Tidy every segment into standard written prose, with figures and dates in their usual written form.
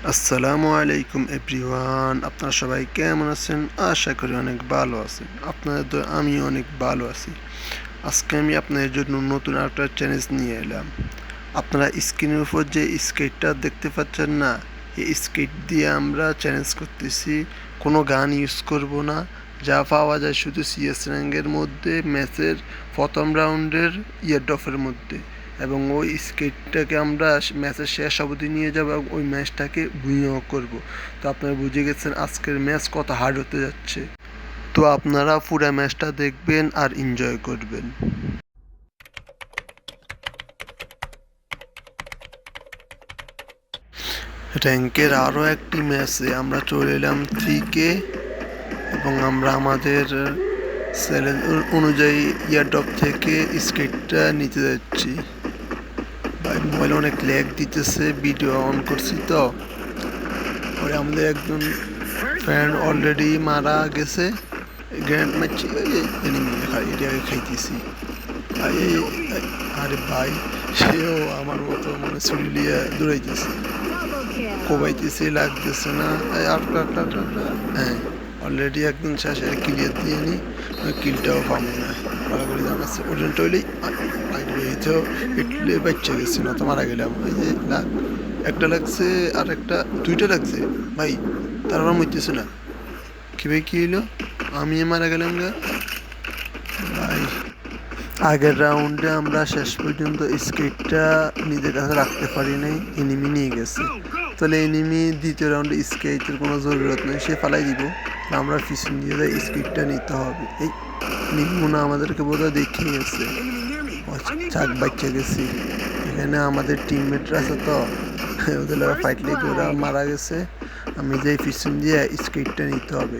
আসসালামু আলাইকুম এভরিওয়ান, আপনারা সবাই কেমন আছেন? আশা করি অনেক ভালো আছেন। আপনাদের তো আমি অনেক ভালো আছি। আজকে আমি আপনাদের জন্য নতুন একটা চ্যালেঞ্জ নিয়ে এলাম। আপনারা স্ক্রিনের উপর যে স্কেটটা দেখতে পাচ্ছেন না, এই স্কেট দিয়ে আমরা চ্যালেঞ্জ করতেছি। কোনো গান ইউজ করব না, যা পাওয়া যায় শুধু সিএস র্যাঙ্কের মধ্যে ম্যাচের প্রথম রাউন্ডের ইয়ারড্রপের মধ্যে, এবং ওই স্কেটটাকে আমরা ম্যাচের শেষ অবধি নিয়ে যাবো এবং ওই ম্যাচটাকে বিনিয়োগ করব। তো আপনারা বুঝে গেছেন আজকের ম্যাচ কত হার্ড হতে যাচ্ছে। তো আপনারা পুরো ম্যাচটা দেখবেন আর এনজয় করবেন। র্যাঙ্কের আরও একটি ম্যাচে আমরা চলে এলাম 3K, এবং আমরা আমাদের চ্যালেঞ্জ অনুযায়ী ইয়ারড্রপ থেকে স্কেটটা নিতে যাচ্ছি। ভাই মোবাইল অনেক ল্যাগ দিতেছে, ভিডিও অন করছি তো। পরে আমাদের একজন ফ্রেন্ড অলরেডি মারা গেছে, গ্র্যান্ড ম্যাচ এনিমি এরিয়াকে খাইতেছি। আরে ভাই, সেও আমার মতো মনে চুলিয়া দৌড়াইতেছে, কোবাইতেছে, লাগতেছে না। হ্যাঁ, অলরেডি একদম শেষ, ক্লিয়ার দিয়ে নি, কিলটাও পাবো না। ভালো করে জানাচ্ছে ওজনটা হইলেই তো একটু বাচ্চা গেছে, না তো মারা গেলাম। এই যে একটা লাগছে আর একটা দুইটা লাগছে ভাই, তারপর মরতেছে না। কি ভাই, কি হইলো? আমি মারা গেলাম গা ভাই। আগের রাউন্ডে আমরা শেষ পর্যন্ত স্কেটটা নিজের কাছে রাখতে পারি নাই, এনিমি নিয়ে গেছে। তাহলে এনিমি দ্বিতীয় রাউন্ডে স্কেটের কোনো জরুরত নেই, সে ফালাই দিব। আমরা পিছন দিয়ে যাই, স্কেটটা নিতে হবে। এই নিমুনা আমাদেরকে বোধহয় দেখিয়ে গেছে, চাক বাচ্চা গেছি। এখানে আমাদের টিমমেটরা আছে তো, ওদের ফাইট লেগে ওরা মারা গেছে। আমি যে পিছন দিয়ে স্কেটটা নিতে হবে,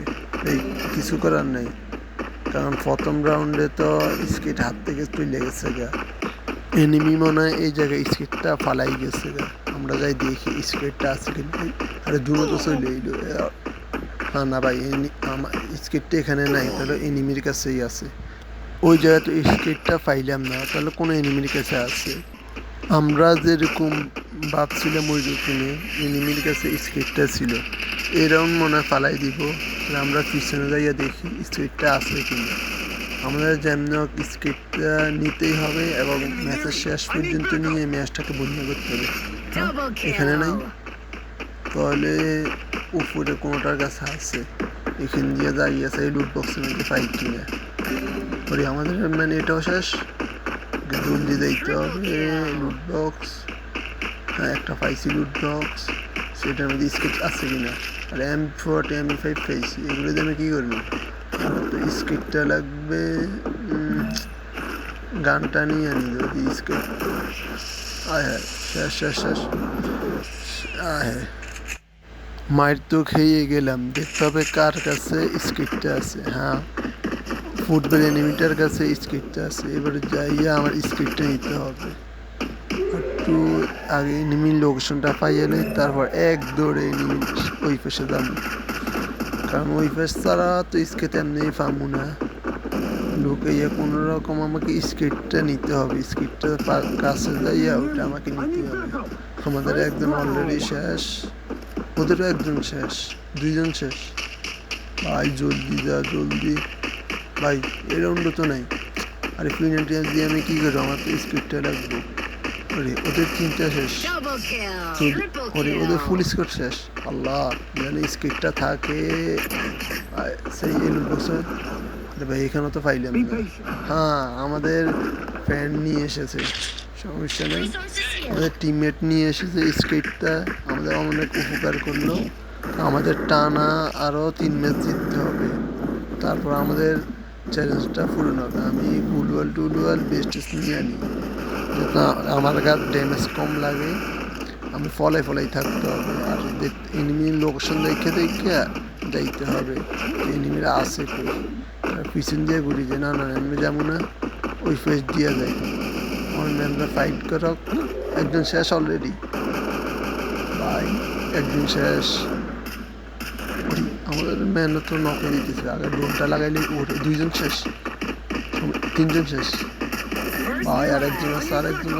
এই কিছু করার নেই, কারণ প্রথম রাউন্ডে তো স্কেট হাত থেকে চলে গেছে গা। এনিমি মনে হয় এই জায়গায় স্কেটটা ফালাই গেছে গা। আমরা যাই দেখি স্কেটটা আছে কিনা। আরে দূরে তো চলে এলো। হ্যাঁ না ভাই, আমার স্কেটটা এখানে নাই, তাহলে এনিমির কাছেই আছে। ওই জায়গায় তো স্কেটটা পাইলাম না, তাহলে কোনো এনিমির কাছে আছে। আমরা যেরকম ভাবছিলাম ওই রকমই এনিমির কাছে স্কেটটা ছিল। এই রাউন্ড মনে হয় ফালাই দিব, তাহলে আমরা পিছনে যাইয়া দেখি স্কেটটা আছে কিনা। আমাদের যেমন স্কেটটা নিতেই হবে এবং ম্যাচের শেষ পর্যন্ত নিয়ে ম্যাচটাকে বন্ধ করতে হবে। এখানে নাই, তাহলে উপরে কোনোটার কাছে আছে, এখান দিয়ে দাঁড়িয়েছে এই লুট বক্সের মধ্যে পাই কিনা। পরে আমাদের মানে এটাও শেষ, জলদি দিতে হবে। লুট বক্স, হ্যাঁ একটা পাইছি লুট বক্স, সেটার মধ্যে স্কেচ আছে কিনা। আর M4 M5 পাইছি, এগুলো দিয়ে আমি কী করবো? আমার তো স্কেটটা লাগবে, গানটা নিয়ে আনি যদি স্কেট। হ্যাঁ, শেষ শেষ শেষ। হ্যাঁ, মায়ের তো খেয়ে গেলাম, দেখতে হবে কার কাছে স্কেটটা আছে। হ্যাঁ, ফুটবল এনিমিটার কাছে স্কেটটা আছে। এবারে যাইয়া আমার স্কেটটা নিতে হবে। একটু আগে এনিমির লোকেশনটা পাইয়ে নেই, তারপর এক দৌড়ে এনিমি ওই পাশে যাবো, কারণ ওই পাশ ছাড়া তো স্কেট এমনি পাবো না। ঢুকাইয়া কোনো রকম আমাকে স্কেটটা নিতে হবে, স্কেটটা কাছে যাইয়া ওটা আমাকে নিতে হবে। আমাদের একজন অলরেডি শেষ, ওদেরও একজন শেষ, দুইজন শেষ। ভাই জলদি যা জলদি ভাই, এই রাউন্ডও তো নাই। আরে পেনাল্টি দিয়ে আমি কী করবো? আমার তো স্পিডটা লাগবে। ওরে ওদের তিনটা শেষ, ওরে ওদের ফুল স্কোর শেষ। আল্লাহ, যেন স্কিটটা থাকে সেই এলু বছর। আরে ভাই, এখানেও তো পাইলাম না। হ্যাঁ, আমাদের ফ্রেন্ড নিয়ে এসেছে, সমস্যা নেই। আমাদের টিমমেট নিয়ে এসেছে স্কেটটা, আমাদের অনেক উপকার করলো। আমাদের টানা আরও 3 ম্যাচ জিততে হবে, তারপর আমাদের চ্যালেঞ্জটা পূরণ হবে। আমি গুলওয়াল টুলওয়াল বেস্ট নিয়ে আনি, যাতে আমার গাছ ড্যামেজ কম লাগে। আমি ফলাই থাকতে হবে, আর এনিমির লোকেশন দেখে যাইতে হবে এনিমিরা আছে কই। পিছন দিয়ে ঘুরি যে না না এমনি যাবো না, ওই ফেস দিয়ে যায়। অনলাইনরা ফাইট করক, একজন শেষ অলরেডি ভাই, একজন শেষ। আমাদের মেহনত নকে দিতেছে, আগে ড্রোনটা লাগাইলে ওঠে। দুইজন শেষ, তিনজন শেষ ভাই, আর একজন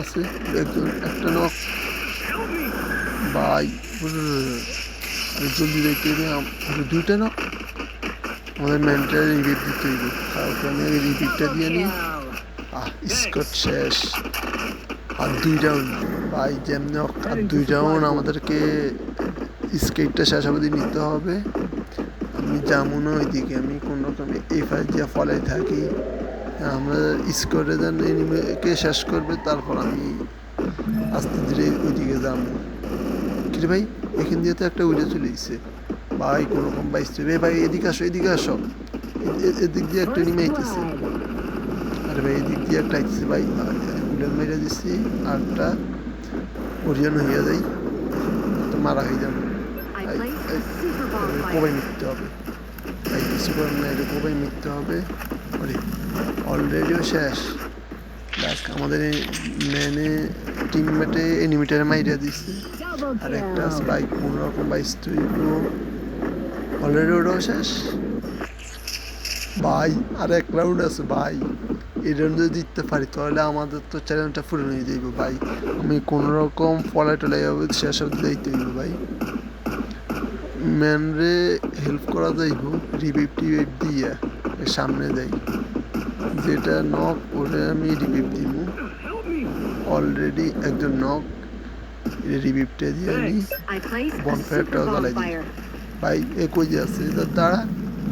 আছে, একজন একটা নক ভাই। আর জলদি দেখতে দুইটা না আমাদের ম্যানটা রিভিভ দিতে হইব, কাউকে আমি আগে রিভিভটা দিয়ে নিই। স্কট শেষ। আর 2 রাউন্ড ভাই, যেমনি হোক আর 2 রাউন্ড আমাদেরকে স্কেটটা শেষ অবধি নিতে হবে। আমি যাবো না ওইদিকে, আমি কোন রকমে এই ফাইল দিয়ে ফলাই থাকি। আমরা স্কোরে যেন এনিমিকে শেষ করবে, তারপর আমি আস্তে ধীরে ওইদিকে যাবো। কিরে ভাই, এখান দিয়ে তো একটা উড়ে চলে এসছে ভাই, কোনোরকম বাইসছে রে ভাই, এদিকে আসো এদিকে আসো। এদিক দিয়ে একটা এনিমি আইতেছে। আরে ভাই এদিক দিয়ে একটা আইতেছে ভাই, গুলের মেরে দিচ্ছি। আরটা ওরিয়ান হইয়া যাই, তো মারা হয়ে যাবো। কোবাই মিটতে হবে ভাই, কিছু করার না, এটা কোবাই মিটতে হবে। আরে অলরেডিও শেষ। দেখ আমাদের ম্যানে টিমমেটে এনিমিটারে মাইরা দিচ্ছে। আর একটা বাইক কোনোরকম বাইস তৈরি, অলরেডি ওটাও শেষ ভাই। আর 1 রাউন্ড আছে ভাই, এই রাউন্ড যদি জিততে পারি তাহলে আমাদের তো চ্যালেঞ্জটা পূরণ হয়ে যাইব ভাই। আমি কোনোরকম ফলাই টলাই শেষ অবধি যাইতে হইব ভাই। ম্যানরে হেল্প করা যাইব রিভিভ টিভিভ দিয়ে, সামনে যাই, যেটা নক ওরে আমি রিভিভ দিব। অলরেডি একজন নক, রিভিভটা দিয়ে আমি বনফায়ারটাও জ্বালাই দিই ভাই। কই যে আছে দাঁড়া,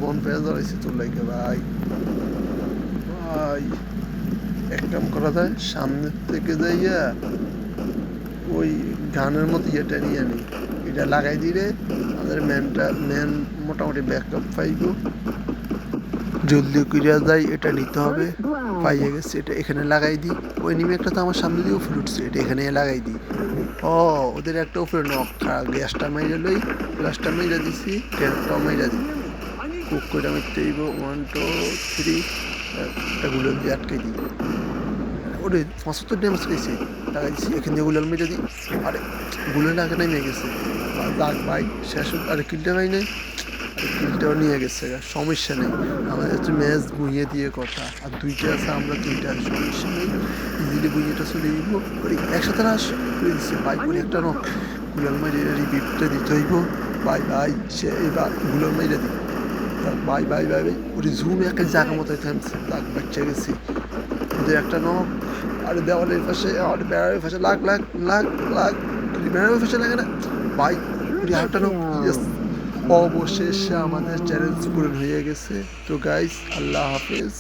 বনফায়ার জ্বালাইছি তোর লাগে ভাই। ভাই এক কাম করা যায়, সামনের থেকে যাইয়া ওই গানের মতো ইয়েটা নিয়ে আনি, এটা লাগাই দিলে আমাদের ম্যান মোটামুটি ব্যাকআপ পাইব। জলদি করিয়া যাই, এটা নিতে হবে। পাইয়ে গেছে, এটা এখানে লাগাই দিই। ওই এনিমি একটা তো আমার সামনে দিয়েও ফুটছে, এটা এখানে লাগাই দিই। ওদের একটা উপরে নক, গ্যাসটা মাইরা লই, গ্যাসটা মাইরা দিছি, গ্যাসটাও মাইরা দিই। কুক করে মারতে হইব। 1 2 3, একটা গুলো দিয়ে আটকে দিই। ওরে 75 ড্যামেজ পেয়েছে, লাগাই দিচ্ছি, এখান দিয়ে গুলাল মেরে দিই। আরে গুলো লাগা নেমে গেছে, দাগ ভাই শেষ। আরে কিলটা ভাই নেই, আরে কিলটাও নিয়ে গেছে, সমস্যা নেই। আমাদের হচ্ছে ম্যাচ বুঝিয়ে দিয়ে কথা, আর 2টা আছে, আমরা 3টা, সমস্যা নেই। ইজিলি বুঝিয়েটা চলে দিব। ওরে একসাথে রাস করে দিচ্ছে ভাই, করে একটা নক। গুলাল মেরে রিভিভটা দিতে হইব ভাই। ভাই সে এবার গুলাল মেরে দিই ভাই ভাই ভাই ভাই। ওরে জুম একটা জায়গা মতো থামছে, দাগ বাচ্চা গেছি। ওদের একটা নক। আরে দেওয়ালের পাশে, আর বেড়ার পাশে লাগ লাগ লাগ লাগ, বেড়ার পাশে লাগে না ভাই। একটা নক। অবশেষে আমাদের চ্যালেঞ্জ পূরণ হয়ে গেছে। তো গাইস, আল্লাহ হাফেজ।